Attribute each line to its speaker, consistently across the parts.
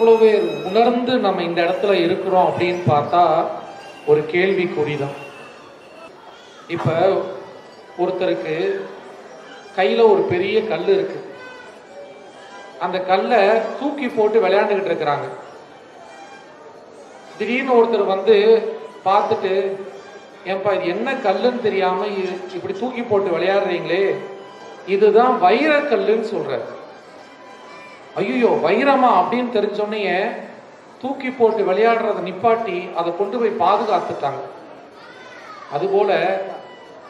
Speaker 1: எவ்வளவு உணர்ந்து நம்ம இந்த இடத்துல இருக்கிறோம் அப்படின்னு பார்த்தா ஒரு கேள்விக்குறிதான். இப்ப ஒருத்தருக்கு கையில ஒரு பெரிய கல் இருக்கு, அந்த கல்லை தூக்கி போட்டு விளையாண்டுகிட்டு இருக்கிறாங்க. திடீர்னு ஒருத்தர் வந்து பார்த்துட்டு, ஏன்பா இது என்ன கல்லுன்னு தெரியாம இப்படி தூக்கி போட்டு விளையாடுறீங்களே, இதுதான் வைரக்கல்லுன்னு சொல்றாரு. ஐயோ வைரமா அப்படின்னு தெரிஞ்சோடனே தூக்கி போட்டு விளையாடுறத நிப்பாட்டி அதை கொண்டு போய் பாதுகாத்துட்டாங்க. அதுபோல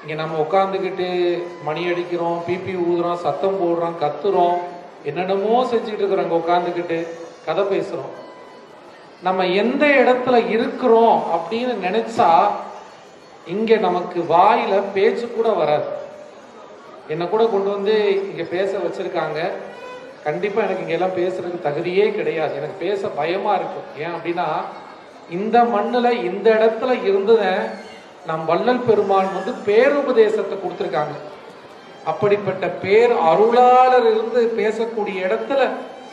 Speaker 1: இங்க நம்ம உட்காந்துக்கிட்டு மணி அடிக்கிறோம், பிபி ஊதுறோம், சத்தம் போடுறோம், கத்துறோம், என்னென்னமோ செஞ்சுட்டு இருக்கிறோம், உட்காந்துக்கிட்டு கதை பேசுறோம். நம்ம எந்த இடத்துல இருக்கிறோம் அப்படின்னு நினைச்சா இங்க நமக்கு வாயில பேச்சு கூட வராது. என்னை கூட கொண்டு வந்து இங்க பேச வச்சிருக்காங்க. கண்டிப்பா எனக்கு இங்க எல்லாம் பேசுறதுக்கு தகுதியே கிடையாது. எனக்கு பேச பயமா இருக்கு. ஏன் அப்படின்னா இந்த மண்ணுல இந்த இடத்துல இருந்த நம் வள்ளல் பெருமான் வந்து பேருபதேசத்தை கொடுத்துருக்காங்க. அப்படிப்பட்ட பேர் அருளாளர் இருந்து பேசக்கூடிய இடத்துல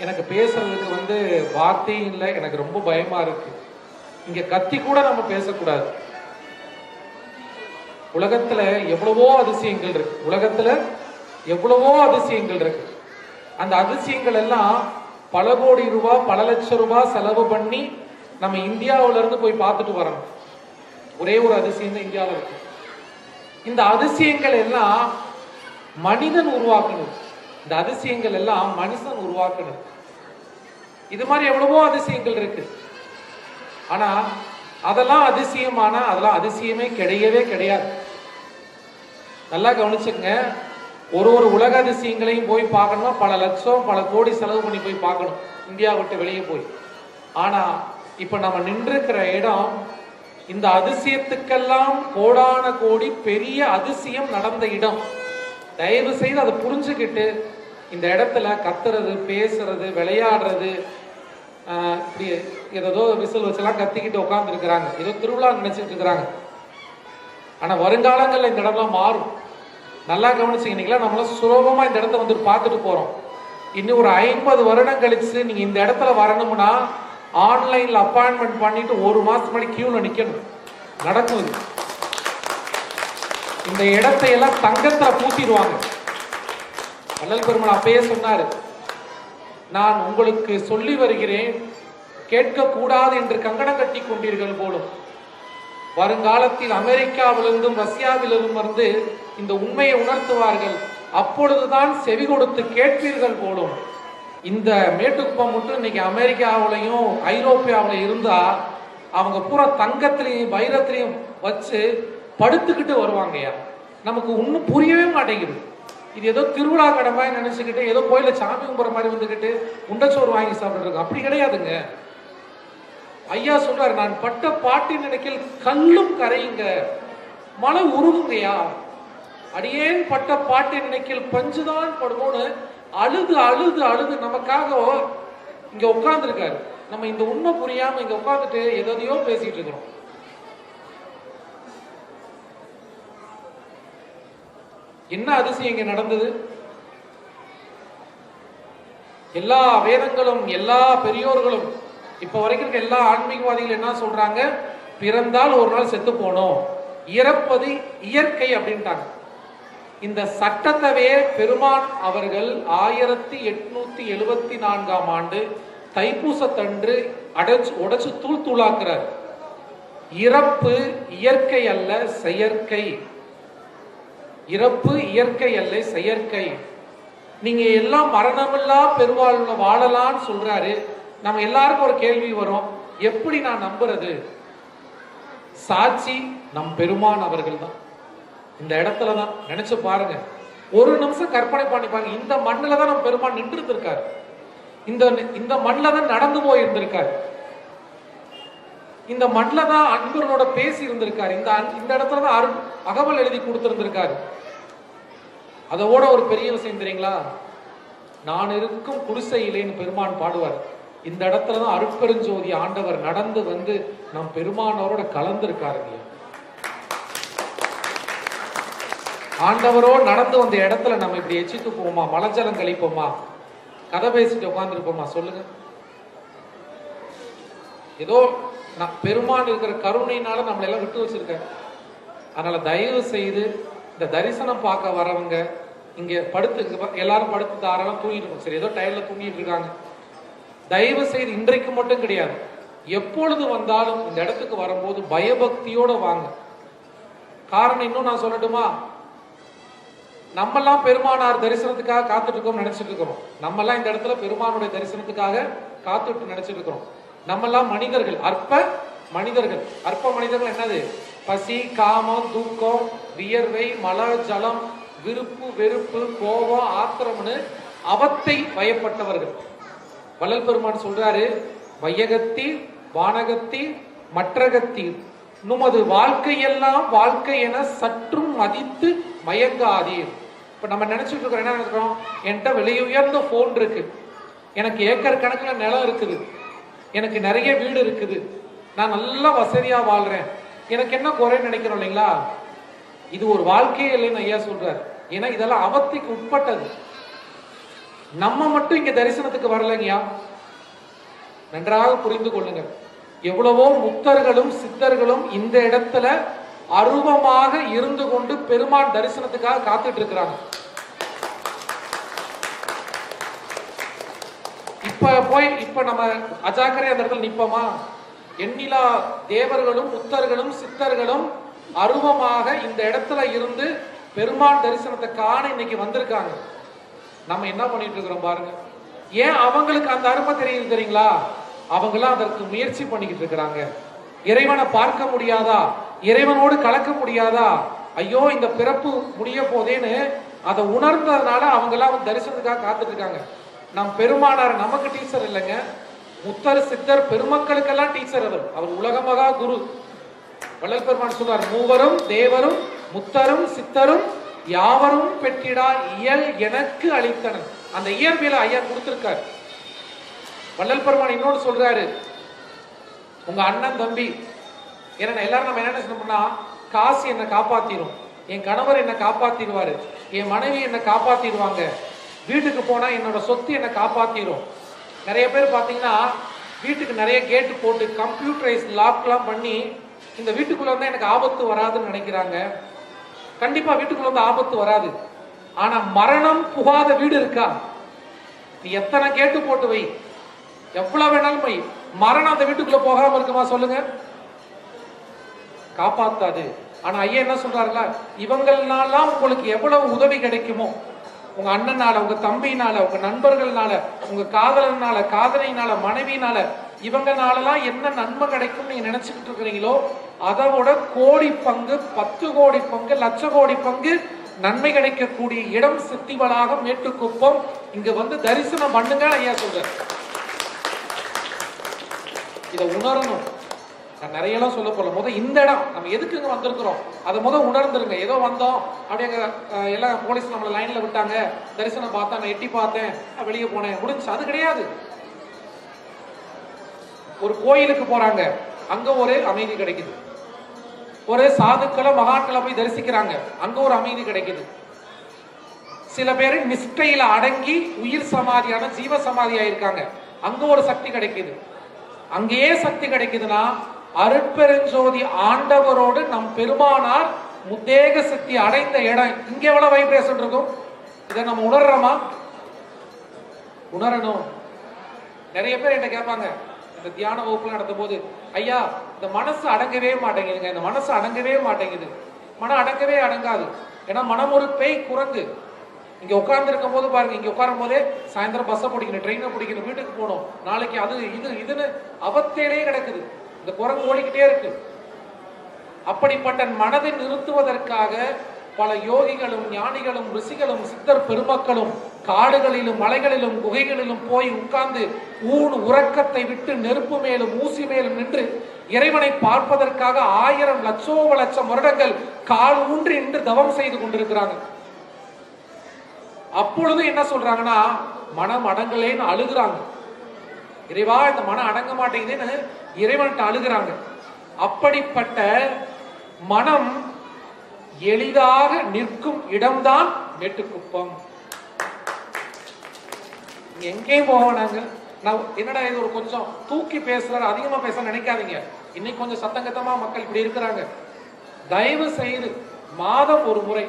Speaker 1: எனக்கு பேசுறதுக்கு வந்து வார்த்தையும் இல்லை. எனக்கு ரொம்ப பயமா இருக்கு. இங்க கத்தி கூட நம்ம பேசக்கூடாது. உலகத்துல எவ்வளவோ அதிசயங்கள் இருக்கு, உலகத்துல எவ்வளவோ அதிசயங்கள் இருக்கு. அந்த அதிசயங்கள் எல்லாம் பல கோடி ரூபாய், பல லட்சம் ரூபாய் செலவு பண்ணி நம்ம இந்தியாவில இருந்து போய் பார்த்துட்டு வரணும். ஒரே ஒரு அதிசயம் தான் இந்தியாவில் இருக்கு. இந்த அதிசயங்கள் எல்லாம் மனிதன் உருவாக்கணும். இந்த அதிசயங்கள் எல்லாம் மனுஷன் உருவாக்கணும். இது மாதிரி எவ்வளவோ அதிசயங்கள் இருக்கு. ஆனா அதெல்லாம் அதிசயமானா அதெல்லாம் அதிசயமே கிடையவே கிடையாது. நல்லா கவனிச்சுங்க. ஒரு உலக அதிசயங்களையும் போய் பார்க்கணும்னா பல லட்சம் பல கோடி செலவு பண்ணி போய் பார்க்கணும், இந்தியா விட்டு வெளியே போய். ஆனா இப்ப நம்ம நின்றிருக்கிற இடம் இந்த அதிசயத்துக்கெல்லாம் கோடான கோடி பெரிய அதிசயம் நடந்த இடம். தயவு செய்து அதை புரிஞ்சுக்கிட்டு இந்த இடத்துல கத்துறது, பேசுறது, விளையாடுறது, இப்படி ஏதோ விசில் வச்செல்லாம் கத்திக்கிட்டு உட்கார்ந்து இருக்கிறாங்க, ஏதோ திருவிழா நினைச்சிட்டு இருக்கிறாங்க. ஆனா வருங்காலங்கள்ல இந்த இடம்லாம் மாறும். நல்லா கவனிச்சுக்கிட்டீங்களா? நம்மளாம் சுலபமா இந்த இடத்த வந்து பார்த்துட்டு போறோம். இன்னும் ஒரு 50 வருடம் கழிச்சு நீங்க இந்த இடத்துல வரணும்னா ஆன்லைன்ல அப்பாயின்மெண்ட் பண்ணிட்டு 1 மாசம் முன்னாடி கியூல நிக்கணும். நடக்கும். இந்த இடத்தை எல்லாம் தங்கத்துல பூசிடுவாங்க. வள்ளல் பெருமான் அப்பயே சொன்னாரு, நான் உங்களுக்கு சொல்லி வருகிறேன், கேட்க கூடாது என்று கங்கணம் கட்டி கொண்டீர்கள் போலும். வருங்காலத்தில் அமெரிக்காவிலிருந்தும் ரஷ்யாவிலிருந்தும் வந்து இந்த உண்மையை உணர்த்துவார்கள். அப்பொழுதுதான் செவி கொடுத்து கேட்பீர்கள் போலும். இந்த மேட்டுக்குப்பம் மட்டும் இன்னைக்கு அமெரிக்காவிலையும் ஐரோப்பியாவில இருந்தா அவங்க பூரா தங்கத்திலையும் வைரத்திலையும் வச்சு படுத்துக்கிட்டு வருவாங்கய்யா. நமக்கு ஒன்றும் புரியவே மாட்டேங்குது. இது ஏதோ திருவிழா கடமை நினைச்சுக்கிட்டு ஏதோ கோயில சாமி கும்பிட்ற மாதிரி வந்துக்கிட்டு உண்டச்சோறு வாங்கி சாப்பிட்டு அப்படி கிடையாதுங்க. ஐயா சொல்றாரு, நான் பட்ட பாட்டின் நினைக்கல் கல்லும் கரையுங்க, மழை உருகுங்கய்யா. அடியேன் பட்ட பாட்டின் நினைக்கல் பஞ்சுதான் படுமோன்னு அழுது அழுது அழுது நமக்காக இங்க உட்கார்ந்து இருக்காரு. நம்ம இந்த உண்மை புரியாம இங்க உட்கார்ந்துட்டு எதையோ பேசிட்டு இருக்கிறோம். என்ன அதிசயம் இங்க நடந்தது? எல்லா வேதங்களும் எல்லா பெரியோர்களும் இப்ப வரைக்கும் எல்லா ஆன்மீகவாதிகள் என்ன சொல்றாங்க? பிறந்தால் ஒரு நாள் செத்து போனோம், இறப்பது இயற்கை அப்படின்ட்டாங்க. இந்த சட்டத்தவே பெருமான் அவர்கள் 1874ஆம் ஆண்டு தைப்பூசத்தன்று உடைச்சு தூள் தூளாக்குறார். இறப்பு இயற்கை அல்ல செயற்கை. இறப்பு இயற்கை அல்ல செயற்கை. நீங்க எல்லாம் மரணமில்லா பெருவாழ்வுல வாழலாம்னு சொல்றாரு. நம்ம எல்லாருக்கும் ஒரு கேள்வி வரும், எப்படி நான் நம்புறது? சாட்சி நம் பெருமான் அவர்கள் தான். இந்த இடத்துல தான் நினைச்சு பாருங்க, ஒரு நிமிஷம் கற்பனை பண்ணிப்பாங்க. இந்த மண்ணில தான் நம்ம பெருமான் நின்று இருக்காரு. இந்த மண்ணில தான் நடந்து போய் இருந்திருக்காரு. இந்த மண்ணில தான் அன்பர்களோட பேசி இருந்திருக்காரு. இந்த இடத்துல தான் அகவல் எழுதி கொடுத்திருந்திருக்காரு. அதோட ஒரு பெரிய விஷயம் தெரியுங்களா? நான் இருக்கும் குடிசையிலேன்னு பெருமான் பாடுவார். இந்த இடத்துல தான் அருட்பெருஞ்சோதி ஆண்டவர் நடந்து வந்து நம் பெருமானவரோட கலந்திருக்காருங்க. ஆண்டவரோ நடந்து வந்த இடத்துல நம்ம இப்படி எச்சிட்டு போமா, மலஜலம் கழிப்போமா, கதை பேசிட்டு உட்காந்துருப்போமா? சொல்லுங்க. ஏதோ பெருமான் இருக்கிற கருணையினால நம்மளை எல்லாம் விட்டு வச்சிருக்க. அதனால தயவு செய்து இந்த தரிசனம் பார்க்க வரவங்க இங்க படுத்து, எல்லாரும் படுத்து தாராளம் தூங்கிட்டு இருக்கும். சரி, ஏதோ டயர்ல தூங்கிட்டு இருக்காங்க. தயவு செய்து இன்றைக்கு மட்டும் கிடையாது, எப்பொழுது வந்தாலும் இந்த இடத்துக்கு வரும்போது பயபக்தியோட வாங்க. காரணம் இன்னும் நான் சொல்லட்டுமா, நம்மெல்லாம் பெருமானார் தரிசனத்துக்காக காத்துட்டு இருக்கோம் நினைச்சிட்டு இருக்கிறோம். நம்மெல்லாம் இந்த இடத்துல பெருமானுடைய தரிசனத்துக்காக காத்துட்டு நினைச்சிட்டு இருக்கிறோம். நம்மெல்லாம் மனிதர்கள், அற்ப மனிதர்கள். அற்ப மனிதர்கள் என்னது? பசி, காமம், தூக்கம், வியர்வை, மல ஜலம், விருப்பு வெறுப்பு, கோபம், ஆத்திரம்னு அவத்தை வயப்பட்டவர்கள். வள்ளல் பெருமான் சொல்றாரு, வையகத்தி வானகத்தி மற்றகத்தி நுமது வாழ்க்கையெல்லாம் வாழ்க்கை என சற்றும் மதித்து மயங்காதீர். இப்ப நம்ம நினைச்சிட்டு இருக்கிறோம், என்ன நினைக்கிறோம்? என்கிட்ட விலை உயர்ந்த போன் இருக்கு, எனக்கு ஏக்கர் கணக்கில் நிலம் இருக்குது, எனக்கு நிறைய வீடு இருக்குது, நான் நல்லா வசதியா வாழ்றேன், எனக்கு என்ன குறைன்னு நினைக்கிறோம் இல்லைங்களா? இது ஒரு வாழ்க்கையே இல்லைன்னு ஐயா சொல்றாரு. ஏன்னா இதெல்லாம் அவத்திக்கு உட்பட்டது. நம்ம மட்டும் இங்க தரிசனத்துக்கு வரலைங்கயா, நன்றாக புரிந்து கொள்ளுங்க. எவ்வளவோ முக்தர்களும் சித்தர்களும் இந்த இடத்துல அருவமாக இருந்து கொண்டு பெருமான் தரிசனத்துக்காக காத்துட்டு இருக்கிறாங்க. இப்ப நம்ம அஜாக்கிரதை அந்த இடத்துல நிப்போமா? எண்ணிலா தேவர்களும் முக்தர்களும் சித்தர்களும் அருவமாக இந்த இடத்துல இருந்து பெருமான் தரிசனத்தை காண இன்னைக்கு வந்திருக்காங்க. நம்ம என்ன பண்ணிட்டு இருக்கிறோம் பாருங்க. ஏன் அவங்களுக்கு அந்த அருமை தெரியுது தெரியுங்களா? அவங்களாம் அதற்கு முயற்சி பண்ணிக்கிட்டு இருக்கிறாங்க. இறைவனை பார்க்க முடியாதா, இறைவனோடு கலக்க முடியாதா, ஐயோ இந்த பிறப்பு முடிய போதேன்னு அதை உணர்ந்ததுனால அவங்களாம் தரிசனத்துக்காக காத்துட்டு இருக்காங்க. நம் பெருமானார் நமக்கு டீச்சர் இல்லைங்க, முத்தர் சித்தர் பெருமக்களுக்கெல்லாம் டீச்சர். அவர் உலகமகா குரு. வள்ளல் பெருமான் சொல்றார், மூவரும் தேவரும் முத்தரும் சித்தரும் யாவரும் பெற்றிடா இயல் எனக்கு அளித்தனர். அந்த இயற்பியலை ஐயா கொடுத்திருக்கார். வள்ளல் பெருமான் இன்னொன்று சொல்றாரு, உங்க அண்ணன் தம்பி ஏன்னா எல்லாரும் நம்ம என்ன சொன்னோம்னா, காசு என்னை காப்பாத்திரும், என் கணவர் என்னை காப்பாத்திடுவாரு, என் மனைவி என்னை காப்பாத்திடுவாங்க, வீட்டுக்கு போனா என்னோட சொத்து என்னை காப்பாத்திரும். நிறைய பேர் பாத்தீங்கன்னா வீட்டுக்கு நிறைய கேட்டு போட்டு கம்ப்யூட்டரைஸ் லாக்லாம் பண்ணி இந்த வீட்டுக்குள்ள வந்து எனக்கு ஆபத்து வராதுன்னு நினைக்கிறாங்க. கண்டிப்பா வீட்டுக்குள்ள வந்து ஆபத்து வராது. ஆனா மரணம் புகாத வீடு இருக்கா? நீ எத்தனை கேட்டு போட்டு வை, எவ்வளவு வேணாலும் வை, மரணம் அந்த வீட்டுக்குள்ள போகாம இருக்குமா சொல்லுங்க? காப்பாத்தாது. ஆனா ஐயா என்ன சொல்றாருல, இவங்களாலாம் உங்களுக்கு எவ்வளவு உதவி கிடைக்குமோ, உங்க அண்ணனால, உங்க தம்பினால, உங்க நண்பர்கள்னால, உங்க காதலனால, காதலினால, மனைவினால, இவங்கனாலலாம் என்ன நன்மை கிடைக்கும் நீங்க நினைச்சுக்கிட்டு இருக்கிறீங்களோ அதை விட கோடி பங்கு, 10 கோடி பங்கு, லட்ச கோடி பங்கு நன்மை கிடைக்கக்கூடிய இடம் சித்திவளாகம் மேட்டுக்குப்பம். இங்க வந்து தரிசனம் பண்ணுங்க ஐயா சொல்றாரு. இதை உணரணும். நான் நிறைய எல்லாம் சொல்ல போல, முத இந்த இடம் நம்ம எதுக்கு இங்க வந்திருக்கிறோம் அதை முத உணர்ந்துருங்க. ஏதோ வந்தோம் அப்படியே எல்லாம் போலீஸ் நம்மளை லைன்ல விட்டாங்க, தரிசனம் பார்த்தா, நான் எட்டி பார்த்தேன், வெளியே போனேன், முடிஞ்சு. அது கிடையாது. ஒரு கோயிலுக்கு போறாங்க, அங்க ஒரு அமைதி கிடைக்குது. ஒரு சாதுக்களை மகான்களை போய் தரிசிக்கிறாங்க, அங்க ஒரு அமைதி கிடைக்குது. சில பேர் நிஷ்டையில அடங்கி உயிர் சமாதியான ஜீவ சமாதி ஆயிருக்காங்க, அங்க ஒரு சக்தி கிடைக்குது. அங்கேயே சக்தி கிடைக்குதுன்னா அருட்பெருஞ்சோதி ஆண்டவரோடு நம் பெருமானார் முத்தேக சக்தி அடைந்த இடம். இங்க எவ்வளவு வைப்ரேஷன் இருக்கும், இதை நம்ம உணர்றோமா? உணரணும். நிறைய பேர் என்ன கேட்பாங்க இந்த தியான வகுப்புல நடத்தும் போது, ஐயா இந்த மனசு அடங்கவே மாட்டேங்குதுங்க, இந்த மனசு அடங்கவே மாட்டேங்குது. மனம் அடங்கவே அடங்காது. ஏன்னா மனம் ஒரு பேய் குரங்கு. இங்க உட்கார்ந்து இருக்கும் போது பாருங்க, இங்க உட்காரும் போதே சாயந்தரம் பஸ்ஸை பிடிக்கணும், ட்ரெயினை பிடிக்கணும், வீட்டுக்கு போகணும், நாளைக்கு அது இதுன்னு அவத்தேலே கிடக்குது. இந்த குரங்கு ஓடிக்கிட்டே இருக்கு. அப்படிப்பட்ட மனதை நிறுத்துவதற்காக பல யோகிகளும் ஞானிகளும் ரிஷிகளும் சித்தர் பெருமக்களும் காடுகளிலும் மலைகளிலும் குகைகளிலும் போய் உட்கார்ந்து ஊன் உறக்கத்தை விட்டு நெருப்பு மேலும் ஊசி மேலும் நின்று இறைவனை பார்ப்பதற்காக 1000 லட்சம் வருடங்கள் கால் ஊன்றி நின்று தவம் செய்து கொண்டிருக்கிறாங்க. அப்பொழுது என்ன சொல்றாங்கன்னா, மனம் அடங்கலேன்னு அழுகுறாங்க. இறைவா இந்த மனம் அடங்க மாட்டேங்குதுன்னு இறைவன்கிட்ட அழுகுறாங்க. அப்படிப்பட்ட மனம் எளிதாக நிற்கும் இடம்தான் மேட்டுக்குப்பம். எங்கேயும் போவானாங்க, நான் என்னடா இது ஒரு கொஞ்சம் தூக்கி பேசுறாரு, அதிகமா பேச நினைக்காதீங்க. இன்னைக்கு கொஞ்சம் சத்தங்கத்தமா மக்கள் இப்படி இருக்கிறாங்க. தயவு செய்து மாதம் ஒரு முறை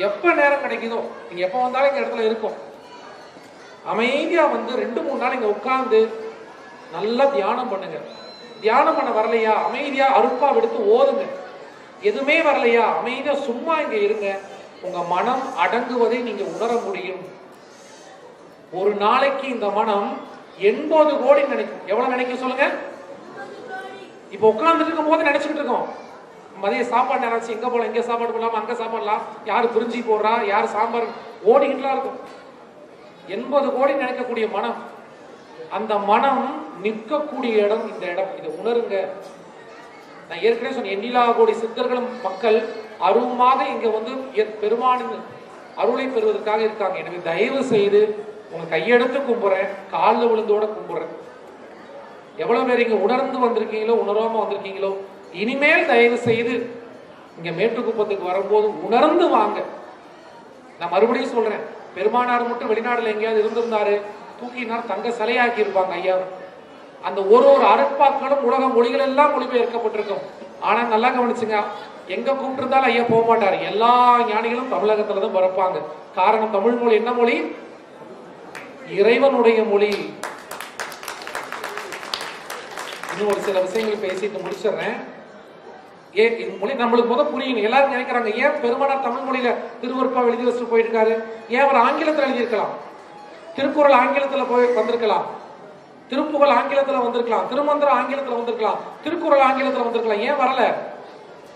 Speaker 1: எப்ப நேரம் கிடைக்குதோ, நீங்க எப்ப வந்தாலும் இந்த இடத்துல இருக்கும், அமைதியா வந்து 2-3 நாள் இங்க உட்கார்ந்து நல்லா தியானம் பண்ணுங்க. தியானம் பண்ண வரலையா அமைதியா அருப்பா எடுத்து ஓதுங்க. எதுவுமே வரலையா அமைதியா சும்மா இங்க இருங்க. உங்க மனம் அடங்குவதை நீங்க உணர முடியும். ஒரு நாளைக்கு இந்த மனம் 80 கோடி நினைக்கும். எவ்வளவு நினைக்கும் சொல்லுங்க? இப்ப உட்கார்ந்துட்டு இருக்கும் போது நினைச்சுட்டு இருக்கோம், மதிய சாப்பாடு நேரம் எங்க போலாம், இங்க சாப்பாடு போடலாமா, அங்க சாப்பாடலாம், யாரு பிரிஞ்சி போடுறா, யாரு சாம்பார், ஓடிக்கிட்டுலாம் இருக்கும். 80 கோடி நினைக்கக்கூடிய மனம், அந்த மனம் நிற்கக்கூடிய இடம் இந்த இடம். இதை உணருங்க. நான் ஏற்கனவே சொன்ன எண்ணிலா கோடி சித்தர்களும் மக்கள் அருவமாக இங்க வந்து பெருமானின் அருளை பெறுவதற்காக இருக்காங்க. எனவே தயவு செய்து உங்க கையெடுத்து கும்புறேன், காலில் விழுந்தோட கும்புறேன். எவ்வளவு பேர் இங்க உணர்ந்து வந்திருக்கீங்களோ உணராம வந்திருக்கீங்களோ, இனிமேல் தயவு செய்து இங்க மேட்டுக்குப்பத்துக்கு வரும்போது உணர்ந்து வாங்க. நான் மறுபடியும் சொல்றேன், பெருமானார் மட்டும் வெளிநாடுல எங்கேயாவது இருந்திருந்தாரு, தூக்கினார் தங்க சிலையாக்கி இருப்பாங்க ஐயா. அந்த ஒரு அருட்பாக்களும் உலக மொழிகள் எல்லாம் மொழிபெயர்க்கப்பட்டிருக்கும். ஆனா நல்லா கவனிச்சுங்க, எங்க கூப்பிட்டிருந்தாலும் ஐயா போக மாட்டாரு. எல்லா ஞானிகளும் தமிழகத்துலதான் பிறப்பாங்க. காரணம், தமிழ் மொழி என்ன மொழி? இறைவனுடைய மொழி. இன்னும் ஒரு சில விஷயங்கள் பேசிட்டு முடிச்சிடுறேன். இந்த மொழி நம்மளுக்கு முதல் புரியணும். எல்லாரும் நினைக்கிறாங்க, ஏன் பெருமானார் தமிழ் மொழியில திருவருப்பா எழுதி வச்சுட்டு போயிருக்காரு, ஏன் அவர் ஆங்கிலத்தில் எழுதியிருக்கலாம், திருக்குறள் ஆங்கிலத்துல போய் வந்திருக்கலாம், திருப்புகழ் ஆங்கிலத்துல வந்திருக்கலாம், திருமந்திரம் ஆங்கிலத்துல வந்திருக்கலாம், திருக்குறள் ஆங்கிலத்துல வந்திருக்கலாம், ஏன் வரல?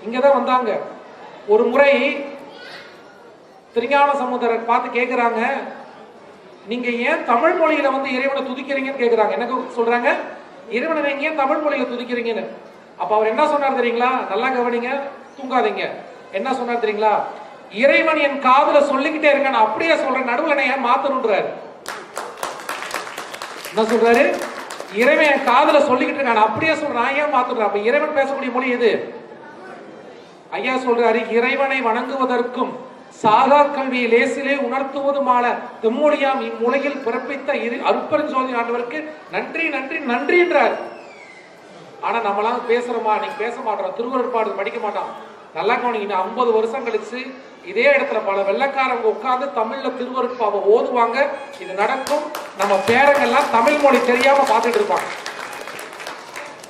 Speaker 1: இங்கதான் வந்தாங்க. ஒரு முறை திருஞான சமுதரர் பார்த்து கேட்கிறாங்க, நீங்க ஏன் தமிழ் மொழியில வந்து இறைவனை துதிக்கிறீங்கன்னு கேட்கிறாங்க. எனக்கு சொல்றாங்க, இறைவனை நீங்க ஏன் தமிழ் மொழியில துதிக்கிறீங்கன்னு. அப்ப அவர் என்ன சொன்னார் தெரியுங்களா? நல்லா கவனிங்க, தூங்காதீங்க. என்ன சொன்னார் தெரியுங்களா? இறைவன் என் காதுல சொல்லிக்கிட்டே இருக்க, நான் அப்படியே சொல்றேன், நடுவில் ஏன் மாத்தணுன்றாரு. என்ன சொல்றாரு? இறைவன் என் காதுல சொல்லிக்கிட்டு இருக்கான், அப்படியே சொல்றான், ஏன் மாத்துறான்? அப்ப இறைவன் பேசக்கூடிய மொழி எது? ஐயா சொல்றாரு, இறைவனை வணங்குவதற்கும் சாகா கல்வியை லேசிலே உணர்த்துவதுமான தெம்மொழியாம் இம்முலையில் பிறப்பித்த அருட்பெருஞ்சோதி ஆண்டவருக்கு நன்றி நன்றி நன்றி என்றார். ஆனா நம்மளாம் பேசுறோமா? நீங்க பேச மாட்டோம், திருவருட்பாடு படிக்க மாட்டோம். நல்லா கவனிங்க, 50 வருஷம் கழிச்சு இதே இடத்துல பல வெள்ளக்காரங்க உட்கார்ந்து தமிழ்ல திருவருட்பாவை ஓதுவாங்க. இது நடக்கும். நம்ம பேரங்கள்லாம் தமிழ் மொழி தெரியாம பார்த்துட்டு இருப்பாங்க.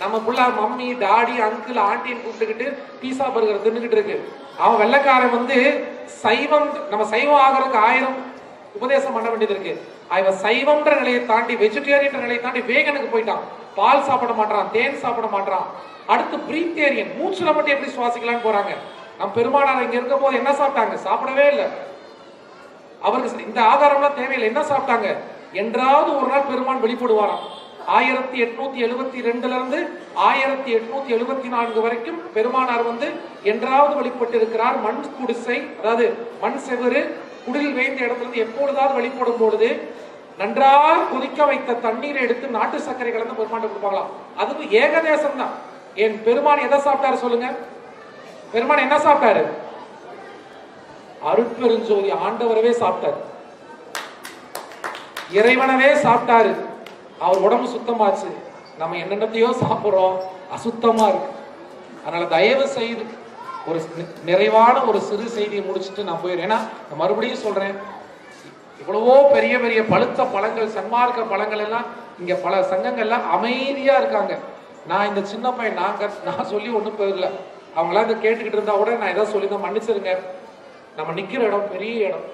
Speaker 1: நம்ம புள்ள மம்மி டாடி அங்கிள் ஆண்டின்னு கூப்பிட்டுக்கிட்டு பீஸா பர்கர் தின்னுக்கிட்டு இருக்கு. அவன் வெள்ளக்காரன் வந்து சைவம், நம்ம சைவம் ஆகிறதுக்கு 1000 உபதேசம் பண்ண வேண்டியது இருக்கு. அவன் சைவம்ன்ற நிலையை தாண்டி வெஜிடேரியன் நிலையை தாண்டி வேகனுக்கு போயிட்டான். பால் சாப்பிட மாட்டான், தேன் சாப்பிட மாட்டான். அடுத்து பிரீத்தேரியன், மூச்சுல மட்டும் எப்படி சுவாசிக்கலான்னு போறாங்க. நம்ம பெருமானார் இங்க இருக்க போது என்ன சாப்பிட்டாங்க? சாப்பிடவே இல்லை. அவருக்கு இந்த ஆதாரம்லாம் தேவையில்லை. என்ன சாப்பிட்டாங்க? என்றாவது ஒரு நாள் பெருமான் வெளிப்படுவாராம். 1872 இருந்து 1874 வரைக்கும் பெருமானார் வந்து என்றாவது வெளிப்பட்டு இருக்கிறார். மண் குடிசை, அதாவது மண் செவரு குடில் வேந்த இடத்துல இருந்து எப்பொழுதாவது வெளிப்படும் பொழுது நன்றாக கொதிக்க வைத்த தண்ணீரை எடுத்து நாட்டு சர்க்கரை கலந்து பெருமான் கொடுப்பாங்களாம். அதுவும் ஏகதேசம் தான். என் பெருமான் எதை சாப்பிட்டாரு சொல்லுங்க? பெருமான் என்ன சாப்பிட்டாரு? அருட்பெருஞ்சோதி ஆண்டவரவே சாப்பிட்டாரு, இறைவனவே சாப்பிட்டாரு. அவர் உடம்பு சுத்தமாச்சு. நம்ம என்னென்னத்தையோ சாப்பிடுறோம், அசுத்தமா இருக்கு. அதனால தயவு செய்து ஒரு நிறைவான ஒரு சிறு செய்தியை முடிச்சுட்டு நான் போயிடுறேன். ஏன்னா மறுபடியும் சொல்றேன், இவ்வளவோ பெரிய பெரிய பழுத்த பழங்கள், சன்மார்க்க பழங்கள் எல்லாம் இங்க பல சங்கங்கள்லாம் அமைதியா இருக்காங்க. நான் இந்த சின்ன பையன், நான் சொல்லி ஒன்றும் போயிடல. அவங்களாம் இதை கேட்டுக்கிட்டு இருந்தா கூட நான் எதாவது சொல்லி தான் மன்னிச்சிருங்க. நம்ம நிக்கிற இடம் பெரிய இடம்.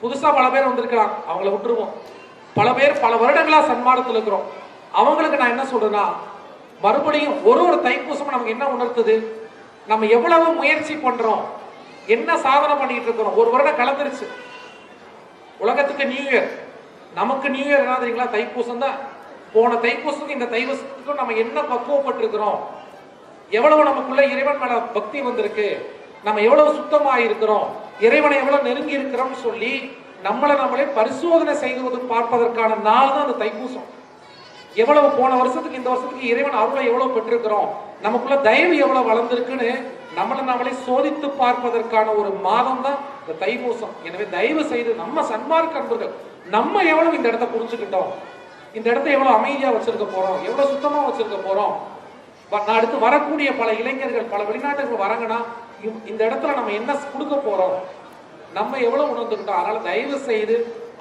Speaker 1: புதுசா பல பேர் வந்திருக்கலாம், அவங்கள விட்டுருவோம். பல பேர் பல வருடங்களா சன்மார்க்கத்தில் இருக்கிறோம். அவங்களுக்கு நான் என்ன சொல்றேன்னா, மறுபடியும் ஒரு தைப்பூசம் நமக்கு என்ன உணர்த்துது? நம்ம எவ்வளவு முயற்சி பண்றோம், என்ன சாதனை பண்ணிட்டு இருக்கிறோம். ஒரு வருடம் கலந்துருச்சு. உலகத்துக்கு நியூ இயர், நமக்கு நியூ இயர் என்ன தெரியுங்களா? தைப்பூசம் தான். போன தைப்பூசத்துக்கு இந்த தைப்பூசத்துக்கும் நம்ம என்ன பக்குவப்பட்டு இருக்கிறோம், எவ்வளவு நமக்குள்ள இறைவன் மேல பக்தி வந்திருக்கு, நம்ம எவ்வளவு சுத்தமா இருக்கிறோம், இறைவனை எவ்வளவு நெருங்கி இருக்கிறோம் சொல்லி நம்மளே பரிசோதனை செய்து பார்ப்பதற்கான நாள் தான் அந்த தைப்பூசம். எவ்வளவு போன வருஷத்துக்கு இந்த வருஷத்துக்கு இறைவன் அருளை எவ்வளவு பெற்றிருக்கிறோம், நமக்குள்ள தயவு எவ்வளவு வளர்ந்திருக்குன்னு நம்மளை சோதித்து பார்ப்பதற்கான ஒரு மாதம் தான் இந்த தைப்பூசம். எனவே தயவு செய்து நம்ம சன்மார்க்க அன்பர்கள் நம்ம எவ்வளவு இந்த இடத்தை புரிஞ்சுக்கிட்டோம், இந்த இடத்தை எவ்வளவு அமைதியா வச்சிருக்க போறோம், எவ்வளவு சுத்தமா வச்சிருக்க போறோம். நான் அடுத்து வரக்கூடிய பல இளைஞர்கள் பல வெளிநாட்டுக்கு வராங்கன்னா இந்த இடத்துல நம்ம என்ன கொடுக்க போறோம், நம்ம எவ்வளவு உணர்ந்துக்கிட்டோம். அதனால தயவு செய்து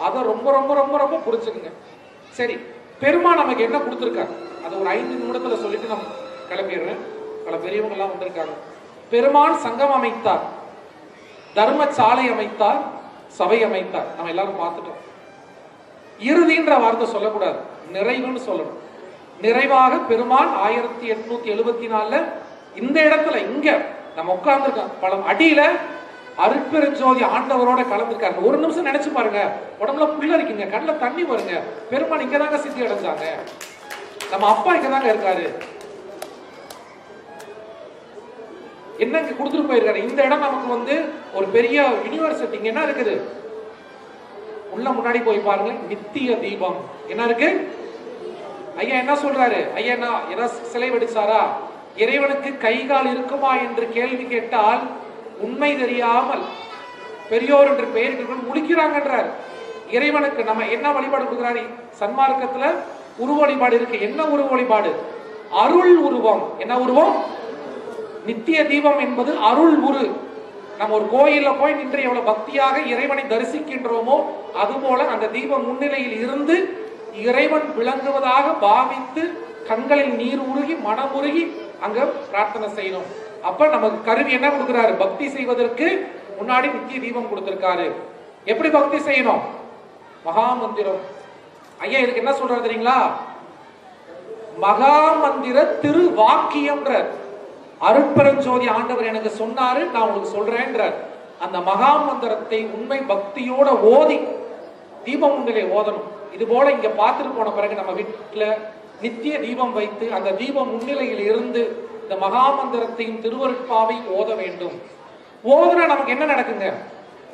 Speaker 1: அதை ரொம்ப ரொம்ப ரொம்ப ரொம்ப புரிச்சுக்குங்க. சரி, பெருமாள் நமக்கு என்ன கொடுத்துருக்காரு அது ஒரு 5 நிமிடத்துல சொல்லிட்டு நம்ம கிளம்பிடுறேன். பல பெரியவங்க எல்லாம் வந்திருக்காங்க. பெருமான் சங்கம் அமைத்தார், தர்மசாலை அமைத்தார், சபை அமைத்தார். நம்ம எல்லாரும் பார்த்துட்டோம். இறுதின்ற வார்த்தை சொல்லக்கூடாது, நிறைவுன்னு சொல்லணும். நிறைவாக பெருமான் 1874 இந்த இடத்துல இங்க நம்ம உட்கார்ந்துருக்கோம் பல அடியில அருட்பெருஞ்சோதி ஆண்டவரோட கலந்துருக்காரு. ஒரு நிமிஷம் நினைச்சு பாருங்க, உடம்புல புள்ள இருக்கீங்க, கண்ணுல தண்ணி வருங்க. பெருமான் இங்கதாங்க சித்தி அடைஞ்சாங்க, நம்ம அப்பா இங்கதாங்க இருக்காரு. என்ன இங்க கொடுத்துட்டு போயிருக்காரு. இந்த இடம் நமக்கு ஒரு பெரிய யூனிவர்சிட்டி. இங்க என்ன இருக்குது உள்ள முன்னாடி போய் பாருங்க, நித்திய தீபம் என்ன இருக்கு. ஐயா என்ன சொல்றாரு, ஐயா என்ன ஏதாவது சிலை வெடிச்சாரா, இறைவனுக்கு கை கால் இருக்குமா என்று கேள்வி கேட்டால் உண்மை தெரியாமல் பெரியோர் என்று பெயர் முடிக்கிறாங்கன்றார். இறைவனுக்கு நம்ம என்ன வழிபாடு கொடுக்கிறாரு, சன்மார்க்கத்துல உருவ வழிபாடு இருக்கு. என்ன உருவ வழிபாடு, அருள் உருவம். என்ன உருவம், நித்திய தீபம் என்பது அருள் உரு. நம்ம ஒரு கோயில்ல போய் நின்று எவ்வளவு பக்தியாக இறைவனை தரிசிக்கின்றோமோ அதுபோல அந்த தீபம் முன்னிலையில் இருந்து இறைவன் விளங்குவதாக பாவித்து கண்களில் நீர் உருகி மனம் உருகி அங்க பிரார்த்தனை செய்யணும். அப்ப நமக்கு கருவி என்ன கொடுக்கிறாரு, பக்தி செய்வதற்கு முன்னாடி நித்திய தீபம் கொடுத்திருக்காரு. எப்படி பக்தி செய்யணும், மகா மந்திரம். ஐயா இதுக்கு என்ன சொல்றாரு தெரியுங்களா, மகா மந்திர திரு வாக்கியம்ன்ற அருட்பெருஞ்சோதி ஆண்டவர் எனக்கு சொன்னாரு, நான் உங்களுக்கு சொல்றேன்றார். அந்த மகா மந்திரத்தை உண்மை பக்தியோட ஓதி தீபம் முன்னிலை ஓதணும். இது போல இங்க பார்த்துட்டு போன பிறகு நம்ம வீட்டுல நித்திய தீபம் வைத்து அந்த தீபம் முன்னிலையில் இருந்து இந்த மகா மந்திரத்தையும் திருவருட்பாவையும் ஓத வேண்டும். ஓதுனா நமக்கு என்ன நடக்குங்க,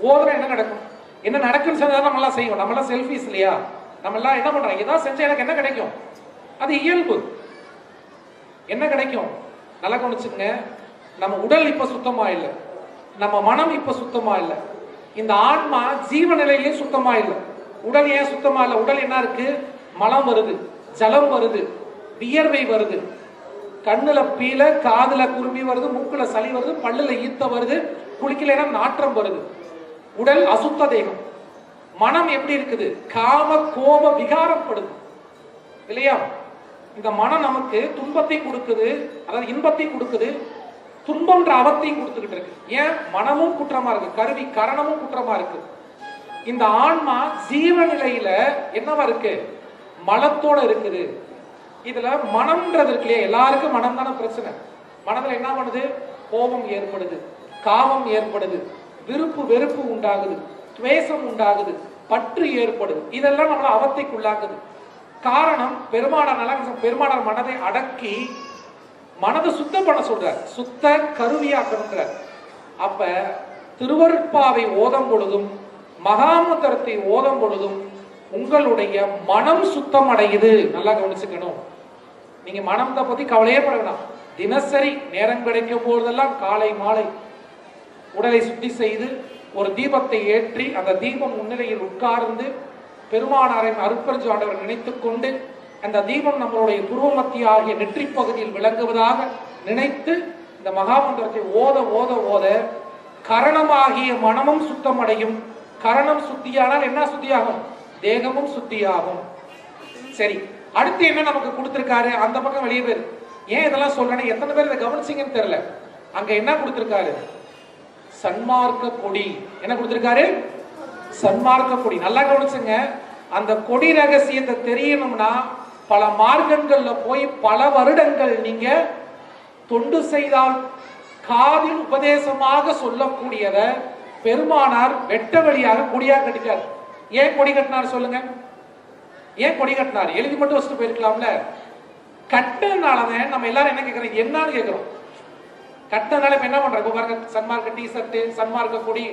Speaker 1: ஓதுனா என்ன நடக்கும், என்ன நடக்குன்னு சொன்னா நம்ம எல்லாம் செய்வோம். நம்ம எல்லாம் செல்ஃபிஸ் இல்லையா, நம்ம எல்லாம் என்ன பண்றோம், ஏதாவது செஞ்சா எனக்கு என்ன கிடைக்கும், அது இயல்பு. என்ன கிடைக்கும், நல்லா கவனிச்சுங்க. நம்ம உடல் இப்ப சுத்தமா இல்லை, நம்ம மனம் இப்ப சுத்தமா இல்லை, இந்த ஆன்மா ஜீவ நிலையிலே சுத்தமா இல்லை. உடல் ஏன் சுத்தமா இல்லை, உடல் என்ன இருக்கு, மலம் வருது, ஜலம் வருது, வியர்வை வருது, கண்ணுல பீல, காதுல குருமி வருது, மூக்குல சளி வருது, பல்லுல ஈத்த வருது, குளிக்கலைன்னா நாற்றம் வருது. உடல் அசுத்த தேகம். மனம் எப்படி இருக்குது, காம கோப விகாரப்படுது இல்லையா. இந்த மனம் நமக்கு துன்பத்தை கொடுக்குது, அதாவது இன்பத்தை கொடுக்குது, துன்பம்ன்ற அவத்தையும் கொடுத்துக்கிட்டு இருக்கு. ஏன், மனமும் குற்றமா இருக்கு, கருவி கரணமும் குற்றமா இருக்கு. இந்த ஆன்மா ஜீவ நிலையில என்னவா இருக்கு, மலத்தோட இருக்குது. இதுல மனம்ன்றது இருக்கு இல்லையா, எல்லாருக்கும் மனம் தானே பிரச்சனை. மனதுல என்ன பண்ணுது, கோபம் ஏற்படுது, காமம் ஏற்படுது, விருப்பு வெறுப்பு உண்டாகுது, துவேஷம் உண்டாகுது, பற்று ஏற்படுது. இதெல்லாம் நம்மள அவத்தைக்குள்ளாக்குது. காரணம், பெருமானார் மனதை அடக்கி மனதை சுத்தம் பண்ண சொல்றார், சுத்த கருவியாக்கணுங்கிறார். அப்ப திருவருட்பாவை ஓதம் பொழுதும் மகாமந்திரத்தை ஓதம் பொழுதும் உங்களுடைய மனம் சுத்தம் அடையுது. நல்லா கவனிச்சுக்கணும். நீங்க மனத்தை பத்தி கவலையே பட வேண்டாம். தினசரி நேரம் கிடைக்கும் போதெல்லாம் காலை மாலை உடலை சுத்தி செய்து ஒரு தீபத்தை ஏற்றி அந்த தீபம் முன்னிலையில் உட்கார்ந்து பெருமானாரின் அருட்பெருஞ்சோதி ஆண்டவரை நினைத்துக் கொண்டு அந்த தீபம் நம்மளுடைய துருவ மத்திய ஆகிய நெற்றி பகுதியில் விளங்குவதாக நினைத்து இந்த மகாமந்திரத்தை ஓத ஓத ஓத கரணமாகிய மனமும் சுத்தமடையும். கரணம் சுத்தியானால் என்ன சுத்தியாகும், தேகமும் சுத்தியாகும். சரி, அடுத்து என்ன நமக்கு கொடுத்திருக்காரு, அந்த பக்கம் வெளியே பேர். ஏன் இதெல்லாம் சொல்றேன்னு எத்தனை பேர் இதை கவனிச்சிங்கன்னு தெரியல. அங்க என்ன கொடுத்திருக்காரு, சன்மார்க்க கொடி. என்ன கொடுத்திருக்காரு, சன்மார்க்க கொடி. நல்லா கவனிச்சுங்க. அந்த கொடி ரகசியத்தை தெரியணும்னா பல மார்க்கங்கள்ல போய் பல வருடங்கள் நீங்க தொண்டு செய்தால் காதில் உபதேசமாக சொல்லக்கூடியத பெருமானார் வெட்ட வழியாக கொடியா கட்டிட்டார். ஏன் கொடி கட்டினார் சொல்லுங்க, ஏன் கொடி கட்டினார், எழுதி மட்டும் வச்சுட்டு போயிருக்கலாம்ல. கட்டினாலதான் நம்ம எல்லாரும் என்ன கேட்கறோம், என்னன்னு கேட்கிறோம். கட்டினால என்ன பண்றோம், இப்ப பாருங்க சன்மார்க்க டிஷர்ட், சன்மார்க்க கொடி.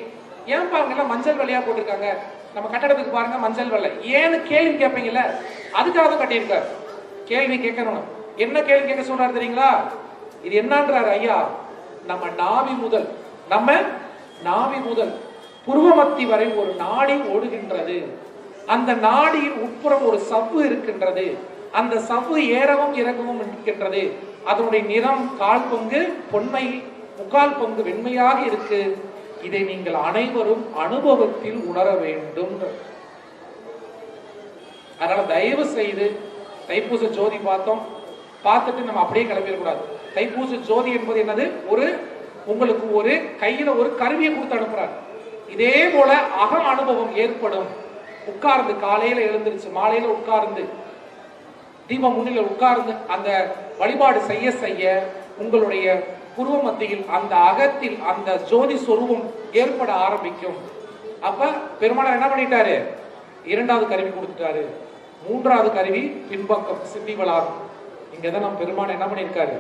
Speaker 1: ஏன் பாருங்க எல்லாம் மஞ்சள் வெள்ளையா போட்டிருக்காங்க, நம்ம கட்டடத்துக்கு பாருங்க மஞ்சள் வெள்ளை. ஏன்னு கேள்வி கேட்பீங்கல்ல, அதுக்காக தான் கட்டியிருக்காரு. கேள்வி கேட்கணும். என்ன கேள்வி கேட்க சொல்றாரு தெரியுங்களா, இது என்னன்றாரு ஐயா, நம்ம நாவி முதல் புருவமத்தி வரை ஒரு நாடி ஓடுகின்றது. அந்த நாடியின் உட்புறம் ஒரு சவ்வு இருக்கின்றது. அந்த சவ்வு ஏறவும் இறங்கவும் இருக்கின்றது. அதனுடைய நிறம் 1/4 பங்கு பொன்மை, 3/4 பங்கு வெண்மையாக இருக்கு. இதை நீங்கள் அனைவரும் அனுபவத்தில் உணர வேண்டும். அதனால தயவு செய்து தைப்பூச ஜோதி பார்த்துட்டு நம்ம அப்படியே கிளம்பிடக்கூடாது. தைப்பூச ஜோதி என்பது என்னது? உங்களுக்கு ஒரு கையில ஒரு கருவியை கொடுத்து அனுப்புறாரு. இதே போல அக அனுபவம் ஏற்படும். உட்கார்ந்து காலையில எழுந்திருச்சு மாலையில உட்கார்ந்து தீபம் முன்னில உட்கார்ந்து அந்த வழிபாடு செய்ய செய்ய உங்களுடைய புருவ மத்தியில் அந்த அகத்தில் அந்த ஜோதி சொரூபம் ஏற்பட ஆரம்பிக்கும். அப்ப பெருமானார் என்ன பண்ணிட்டாரு? 2வது கருவி கொடுத்துட்டாரு. 3வது கருவி பின்பக்கம் சித்தி வளாகம். இங்கதான் நம்ம பெருமான் என்ன பண்ணிருக்காரு?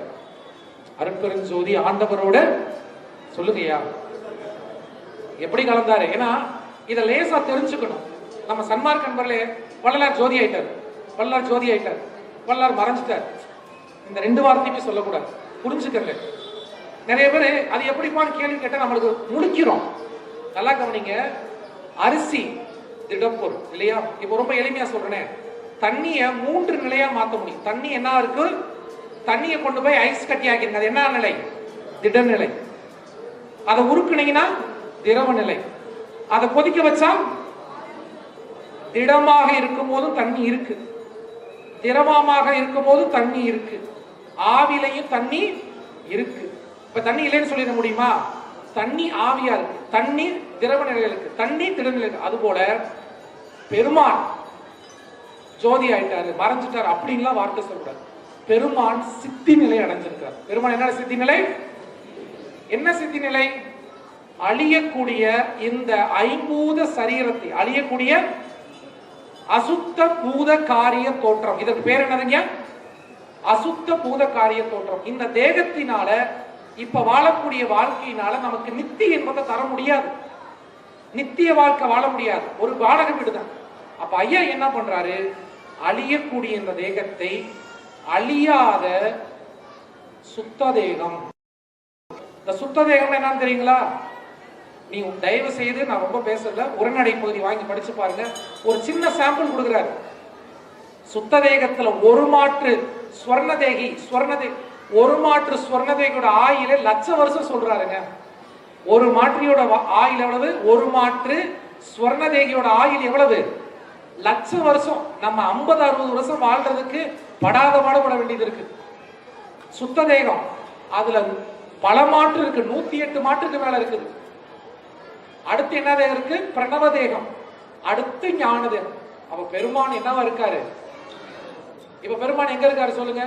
Speaker 1: அருட்பெருஞ்சோதி ஆண்டவரோட சொல்லுங்கய்யா எப்படி கலந்தாரு? ஏன்னா இத லேசா தெரிஞ்சுக்கணும். நம்ம சன்மார்க்க நண்பர்களே, வள்ளலார் ஜோதி ஆயிட்டார், வள்ளலார் ஜோதி ஆயிட்டார், வள்ளலார் மறைஞ்சிட்டார், இந்த 2 வார்த்தையுமே சொல்லக்கூடாது. புரிஞ்சுக்கல. நிறைய பேர் அது எப்படிப்பான்னு கேள்வி கேட்டா நம்மளுக்கு முழிக்கிறோம். நல்லா கவனிங்க. அரிசி திடப்பொருள் இல்லையா? இப்ப ரொம்ப எளிமையா சொல்றேன். தண்ணிய 3 நிலையா மாத்த முடியும். தண்ணி என்ன இருக்கு? தண்ணியை கொண்டு போய் ஐஸ் கட்டி ஆக்கிருங்க. அது என்ன நிலை? திடநிலை. அதை உருக்குனீங்கன்னா திரவ நிலை. அதை கொதிக்க வச்சா திடமாக இருக்கும் போதும் தண்ணி இருக்கு, திரவமாக இருக்கும் போதும் தண்ணி இருக்கு, ஆவிலையும் தண்ணி இருக்கு. இப்ப தண்ணி இல்லைன்னு சொல்லிட முடியுமா? தண்ணி ஆவியா இருக்கு, தண்ணி திரவ நிலையில இருக்கு, தண்ணி திடநிலை இருக்கு. அது போல பெருமான் ஜோதி ஆயிட்டாரு, மறைஞ்சிட்டாரு அப்படின்லாம் வார்த்தை சொல்லக்கூடாது. பெருமான் சித்தி நிலை அடைஞ்சிருக்கார். பெருமான் என்ன சித்தி நிலை? என்ன சித்தி நிலை? அழியக்கூடிய இந்த ஐம்பூத சரீரத்தை, அழியக்கூடிய அசுத்த பூத காரிய தோற்றம். இதற்கு பேர் என்னதுங்க? அசுத்த பூத காரிய தோற்றம். இந்த தேகத்தினால இப்ப வாழக்கூடிய வாழ்க்கையினால நமக்கு நித்தி என்பதை தர முடியாது. நித்திய வாழ்க்கை வாழ முடியாது. ஒரு வாடக வீடுதான். அப்ப ஐயா என்ன பண்றாரு? அழியக்கூடிய இந்த தேகத்தை அழியாத சுத்த தேகம். இந்த சுத்த தேகம் என்னன்னு தெரியுங்களா? நீ தயவு செய்து, நான் ரொம்ப பேசல, உரைநடை பகுதி வாங்கி படிச்சு பாருங்க. ஒரு சின்ன சாம்பிள் கொடுக்கிறாரு. சுத்த தேகத்துல ஒரு மாற்று ஸ்வர்ணதேகி, ஒரு மாற்று ஸ்வர்ணதேகியோட ஆயில 1,00,000 வருஷம் சொல்றாருங்க. ஒரு மாற்றியோட ஆயில் எவ்வளவு? ஒரு மாற்று ஸ்வர்ணதேகியோட ஆயில் எவ்வளவு? 1,00,000 வருஷம். நம்ம 50-60 வருஷம் வாழ்றதுக்கு படாத பாடுபட வேண்டியது இருக்கு. சுத்த தேகம் அதுல பல மாற்று இருக்கு, 108 மாற்றுக்கு மேல இருக்குது. அடுத்து என்ன தேகம் இருக்கு? பிரணவ தேகம். அடுத்து ஞான தேகம். அப்ப பெருமான் என்னவா இருக்காரு? இப்ப பெருமான் எங்க இருக்காரு சொல்லுங்க?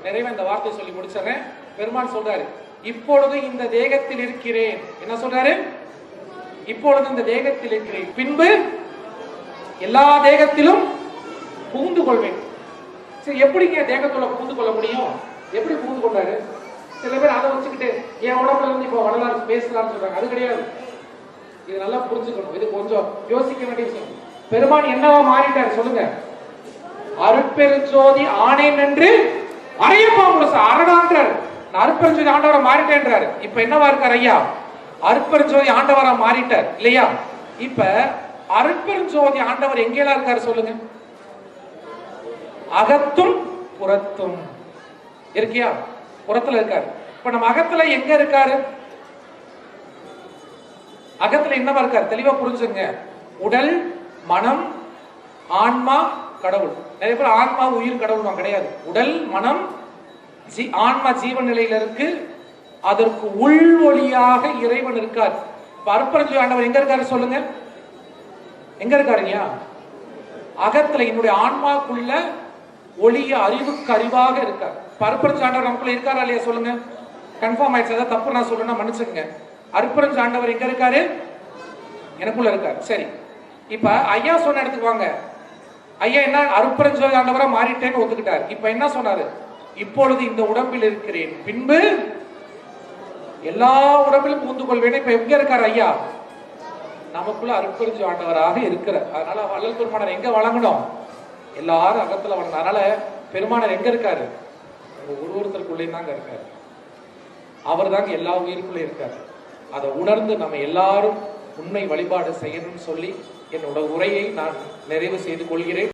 Speaker 1: நிறைவா இந்த வார்த்தை சொல்லி முடிச்சிடறேன். பெருமான் சொல்றாரு, இப்பொழுது இந்த தேகத்தில் இருக்கிறேன். என்ன சொல்றாரு? இப்பொழுது இந்த தேகத்தில் இருக்கிறேன், பின்பு எல்லா தேகத்திலும் புகுந்து கொள்வேன். சரி, எப்படிங்க தேகத்துல புகுந்து கொள்ள முடியும்? எப்படி புகுந்து கொண்டாரு? சில பேர் அதை வச்சுக்கிட்டு என் உடம்புல இருந்து இப்ப வரலாறு பேசலாம்னு சொல்றாங்க. அது கிடையாது. இது நல்லா புரிஞ்சுக்கணும். இது கொஞ்சம் யோசிக்க வேண்டிய விஷயம். பெருமான் என்னவா மாறிட்டாரு சொல்லுங்க? அருட்பெருஞ்சோதி ஆனேன் என்று அரையப்பா முழுச அரடான்றாரு. நான் அருட்பெருஞ்சோதி ஆண்டவரை மாறிட்டேன்றாரு. இப்ப என்னவா இருக்காரு ஐயா? அருட்பெருஞ்சோதி ஆண்டவரா மாறிட்டார் இல்லையா? இப்ப அருட்பெருஞ்சோதி ஆண்டவர் எங்கெல்லாம் இருக்காரு சொல்லுங்க? அகத்தும் புறத்தும் இருக்கியா? புறத்துல இருக்காரு. இப்ப நம்ம அகத்துல எங்க இருக்காரு? அகத்துல என்னவா இருக்காரு? தெளிவா புரிஞ்சுங்க. உடல், மனம், ஆன்மா, கடவுள். நிறைய பேர் ஆன்மா உயிர் கடவுள் கிடையாது. உடல், மனம், ஆன்மா ஜீவன் நிலையில இருக்கு. அதற்கு உள் ஒளியாக இறைவன் இருக்கார். அருட்பெருஞ்சோதி ஆண்டவர் எங்க இருக்காரு சொல்லுங்க? எங்க இருக்காருங்க? அகத்துல என்னுடைய ஆன்மாக்குள்ள ஒளிய அறிவுக்கு அறிவாக இருக்கார். அருட்பெருஞ்சோதி ஆண்டவர் நமக்குள்ள இருக்காரா இல்லையா சொல்லுங்க? கன்ஃபார்ம் ஆயிடுச்சு. ஏதாவது தப்பு நான் சொல்றேன்னா மன்னிச்சுங்க. அருட்பெருஞ்சோதி ஆண்டவர் எங்க இருக்காரு? எனக்குள்ள இருக்காரு. சரி, இப்ப ஐயா சொன்ன இடத்துக்கு வாங்க. ஐயா என்ன அருட்பெருஞ்சோதி ஆண்டவரா மாறிட்டேன்னு ஒத்துக்கிட்டார். இப்ப என்ன சொன்னாரு? இப்பொழுது இந்த உடம்பில் இருக்கிறேன், பின்பு எல்லா உடம்பிலும் புகுந்து கொள்வேன். இப்ப எங்க இருக்காரு ஐயா? நமக்குள்ள அருட்பெருஞ்சோதி ஆண்டவராக இருக்கிறார். அதனால வள்ளல் பெருமானார் எங்க வழங்கணும்? எல்லாரும் அகத்துல வழங்கணும். அதனால பெருமானார் எங்க இருக்காரு? ஒருத்தருக்குள்ளேயும் தாங்க இருக்காரு. அவர் தாங்க எல்லா உயிருக்குள்ளே இருக்காரு. அதை உணர்ந்து நம்ம எல்லாரும் உண்மை வழிபாடு செய்யணும்னு சொல்லி என்னோட உரையை நான் நிறைவு செய்து கொள்கிறேன்.